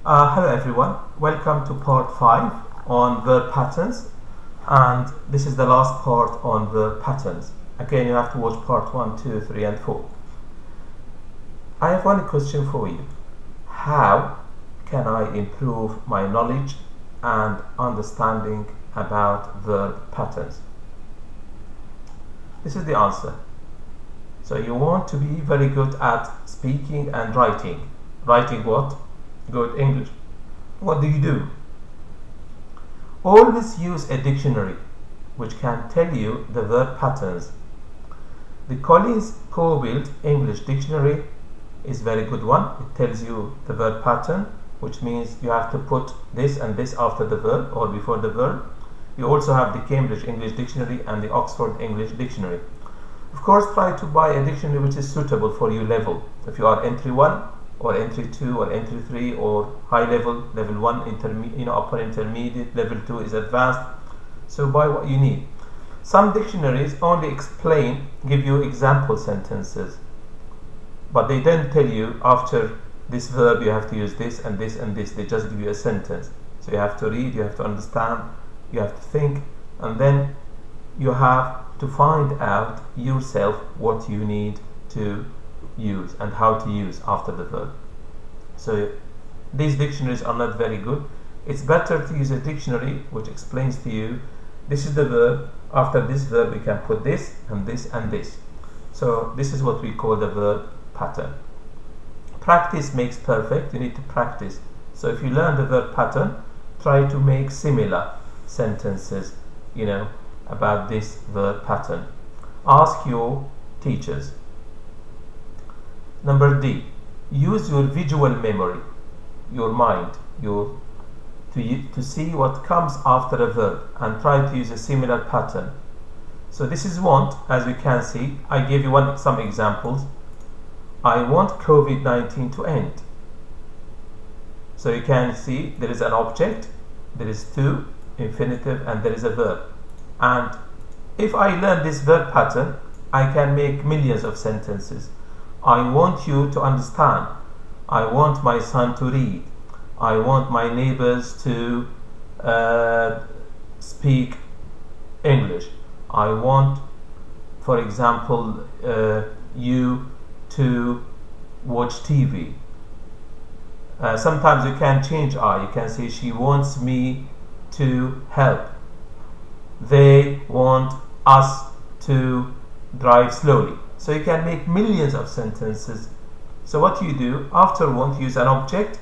Hello everyone, welcome to part 5 on verb patterns, and this is the last part on verb patterns. Again, you have to watch part 1, 2, 3 and 4. I have one question for you. How can I improve my knowledge and understanding about verb patterns? This is the answer. So you want to be very good at speaking and writing. Writing what? Good English. What do you do? Always use a dictionary which can tell you the verb patterns. The Collins Co-built English Dictionary is a very good one. It tells you the verb pattern, which means you have to put this and this after the verb or before the verb. You also have the Cambridge English Dictionary and the Oxford English Dictionary. Of course, try to buy a dictionary which is suitable for your level. If you are entry 1 or entry 2 or entry 3 or high level, level 1 upper intermediate, level 2 is advanced, so buy what you need. Some dictionaries only give you example sentences, but they don't tell you after this verb you have to use this and this and this. They just give you a sentence, so you have to read, you have to understand, you have to think, and then you have to find out yourself what you need to use and how to use after the verb. So these dictionaries are not very good. It's better to use a dictionary which explains to you, this is the verb, after this verb we can put this and this and this. So this is what we call the verb pattern. Practice makes perfect. You need to practice. So if you learn the verb pattern, try to make similar sentences about this verb pattern. Ask your teachers. Number D, use your visual memory, your mind, to see what comes after a verb and try to use a similar pattern. So this is want, as we can see. I gave you some examples. I want COVID-19 to end. So you can see there is an object, there is to, infinitive, and there is a verb. And if I learn this verb pattern, I can make millions of sentences. I want you to understand. I want my son to read. I want my neighbors to speak English. I want, for example, you to watch TV. Sometimes you can change I. You can say she wants me to help. They want us to drive slowly. So you can make millions of sentences. So what you do, after want, use an object,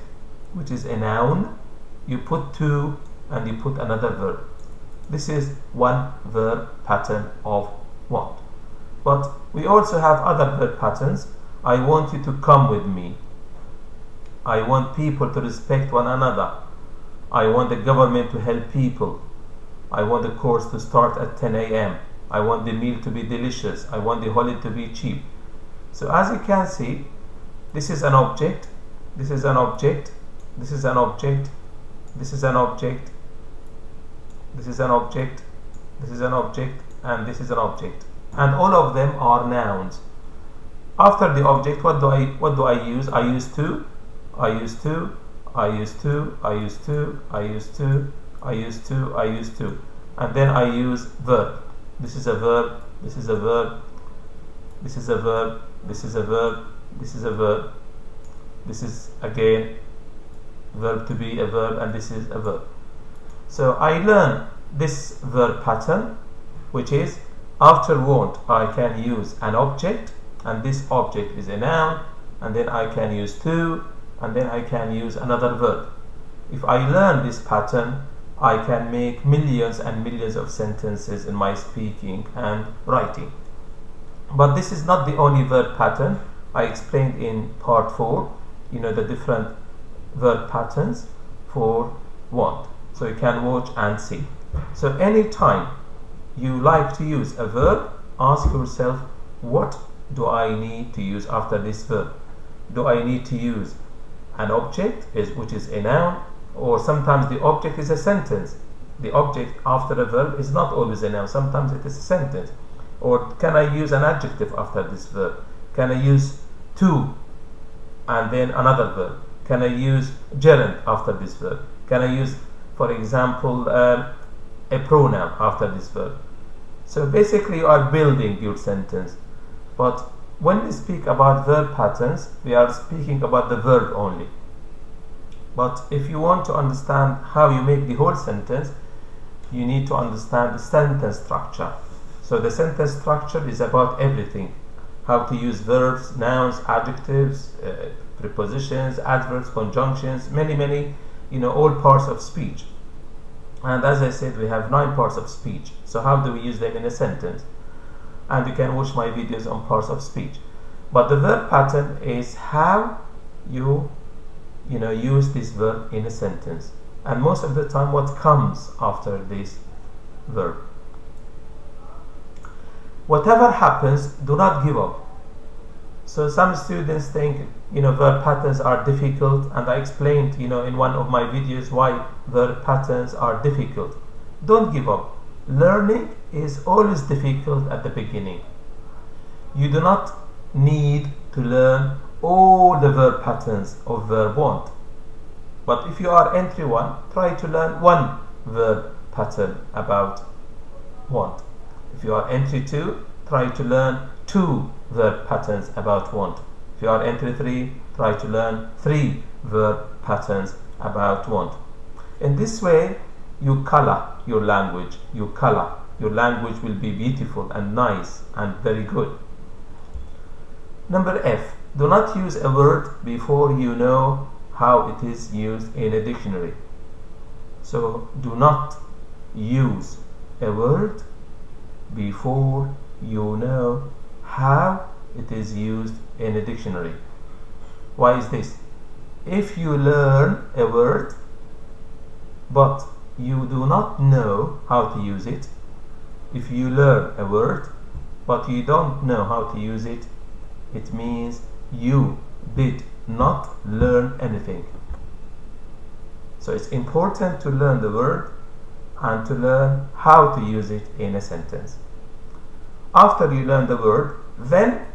which is a noun. You put to and you put another verb. This is one verb pattern of want. But we also have other verb patterns. I want you to come with me. I want people to respect one another. I want the government to help people. I want the course to start at 10 a.m. I want the meal to be delicious. I want the holiday to be cheap. So as you can see, this is an object, this is an object, this is an object, this is an object, this is an object, this is an object, and this is an object. And all of them are nouns. After the object, what do I use? I use to, I use to, I use to, I use to, I use to, I use to, I use to. And then I use verb. This is a verb, this is a verb, this is a verb, this is a verb, this is a verb, this is again verb to be a verb, and this is a verb. So I learn this verb pattern, which is after want I can use an object, and this object is a noun, and then I can use to, and then I can use another verb. If I learn this pattern, I can make millions and millions of sentences in my speaking and writing. But this is not the only verb pattern. I explained in part 4, the different verb patterns for want. So you can watch and see. So anytime you like to use a verb, ask yourself, what do I need to use after this verb? Do I need to use an object, which is a noun? Or sometimes the object is a sentence. The object after a verb is not always a noun. Sometimes it is a sentence. Or can I use an adjective after this verb? Can I use to and then another verb? Can I use gerund after this verb? Can I use, for example, a pronoun after this verb? So basically you are building your sentence. But when we speak about verb patterns, we are speaking about the verb only. But if you want to understand how you make the whole sentence, you need to understand the sentence structure. So the sentence structure is about everything. How to use verbs, nouns, adjectives, prepositions, adverbs, conjunctions, many, all parts of speech. And as I said, we have 9 parts of speech. So how do we use them in a sentence? And you can watch my videos on parts of speech. But the verb pattern is how you use this verb in a sentence, and most of the time what comes after this verb. Whatever happens, do not give up. So some students think verb patterns are difficult, and I explained in one of my videos why verb patterns are difficult. Don't give up. Learning is always difficult at the beginning. You do not need to learn all the verb patterns of verb want. But if you are entry 1, try to learn 1 verb pattern about want. If you are entry 2, try to learn 2 verb patterns about want. If you are entry 3, try to learn 3 verb patterns about want. In this way, you color your language. Your language will be beautiful and nice and very good. Number F. Do not use a word before you know how it is used in a dictionary. So do not use a word before you know how it is used in a dictionary. Why is this? If you learn a word but you do not know how to use it, if you learn a word but you don't know how to use it, it means you did not learn anything. So it's important to learn the word and to learn how to use it in a sentence. After you learn the word, then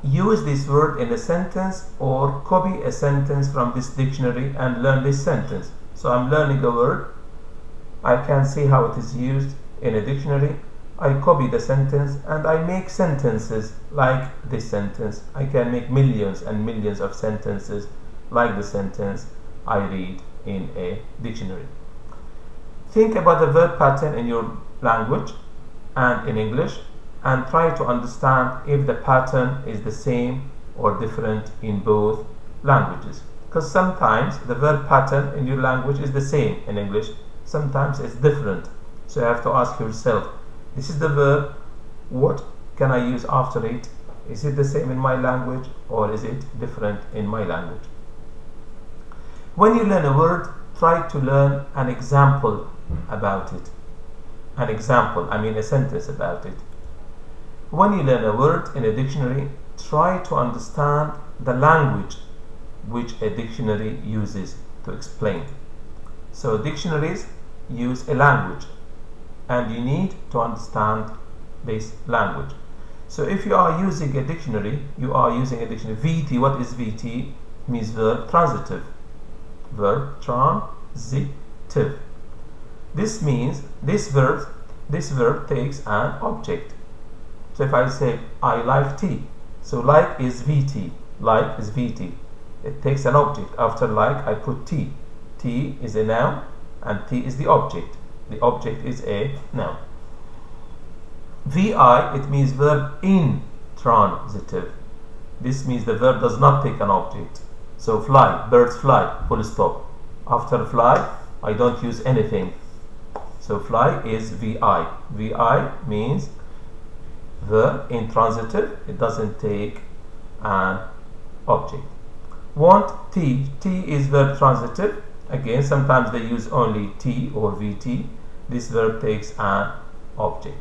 use this word in a sentence or copy a sentence from this dictionary and learn this sentence. So I'm learning a word, I can see how it is used in a dictionary, I copy the sentence and I make sentences like this sentence. I can make millions and millions of sentences like the sentence I read in a dictionary. Think about the verb pattern in your language and in English, and try to understand if the pattern is the same or different in both languages. Because sometimes the verb pattern in your language is the same in English, sometimes it's different. So you have to ask yourself, this is the verb, what can I use after it? Is it the same in my language or is it different in my language? When you learn a word, try to learn an example about it. An example, I mean a sentence about it. When you learn a word in a dictionary, try to understand the language which a dictionary uses to explain. So dictionaries use a language, and you need to understand this language. So if you are using a dictionary, VT, what is VT? It means verb transitive. Verb transitive. This means this verb takes an object. So if I say I like tea, so like is VT. Like is VT. It takes an object. After like I put T. T is a noun and T is the object. The object is a noun. VI, it means verb intransitive. This means the verb does not take an object. So fly, birds fly, full stop. After fly, I don't use anything. So fly is VI. VI means verb intransitive. It doesn't take an object. Want, T. T is verb transitive. Again, sometimes they use only T or VT. This verb takes an object.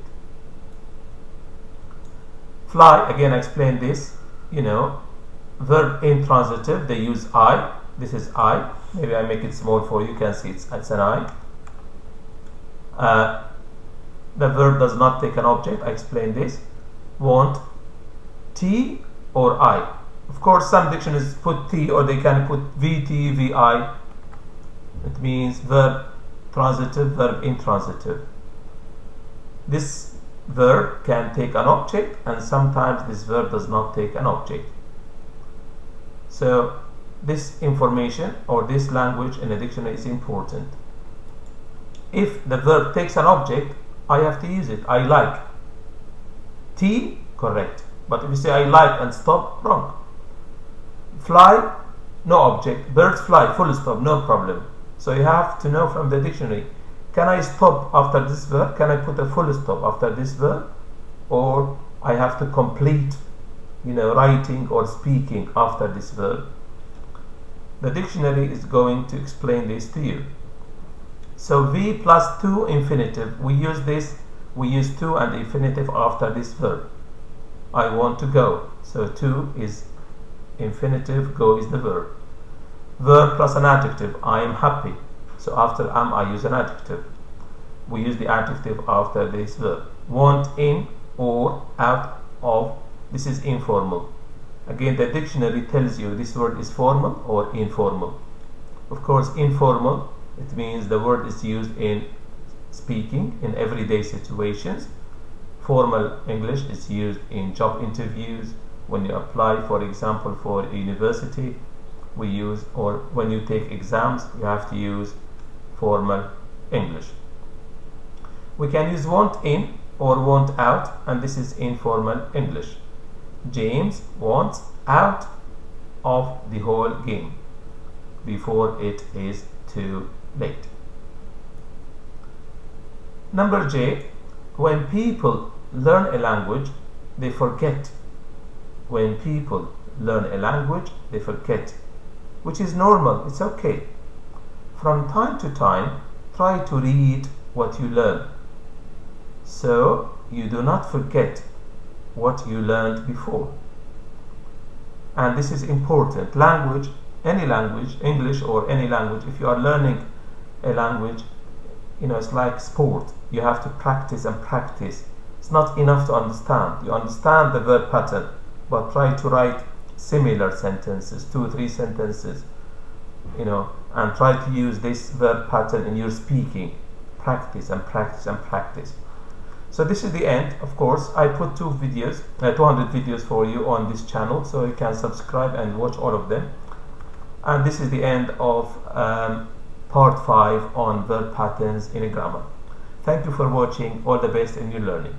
Fly, again I explained this, verb intransitive, they use I. This is I. Maybe I make it small for you can see it's an I. The verb does not take an object. I explained this. Want, T or I. Of course, some dictionaries put T, or they can put VT, VI. It means verb transitive, verb intransitive. This verb can take an object, and sometimes this verb does not take an object. So this information or this language in a dictionary is important. If the verb takes an object, I have to use it. I like. T, correct. But if you say I like and stop, wrong. Fly, no object. Birds fly, full stop, no problem. So you have to know from the dictionary, can I stop after this verb? Can I put a full stop after this verb? Or I have to complete, writing or speaking after this verb? The dictionary is going to explain this to you. So V plus to infinitive, we use to and the infinitive after this verb. I want to go. So to is infinitive, go is the verb. Verb plus an adjective, I am happy. So after am, I use an adjective. We use the adjective after this verb. Want in or out of, this is informal. Again, the dictionary tells you this word is formal or informal. Of course, informal, it means the word is used in speaking in everyday situations. Formal English is used in job interviews, when you apply, for example, for a university, we use, or when you take exams, you have to use formal English. We can use want in or want out, and this is informal English. James wants out of the whole game before it is too late. Number J, when people learn a language, they forget. When people learn a language, they forget, which is normal, it's okay. From time to time, try to read what you learn, so you do not forget what you learned before. And this is important. Language, any language, English or any language, if you are learning a language, it's like sport. You have to practice and practice. It's not enough to understand. You understand the verb pattern, but try to write similar sentences, 2 or 3 sentences, and try to use this verb pattern in your speaking. Practice and practice and practice. So this is the end. Of course, I put 200 videos for you on this channel, so you can subscribe and watch all of them. And this is the end of part 5 on verb patterns in a grammar. Thank you for watching. All the best in your learning.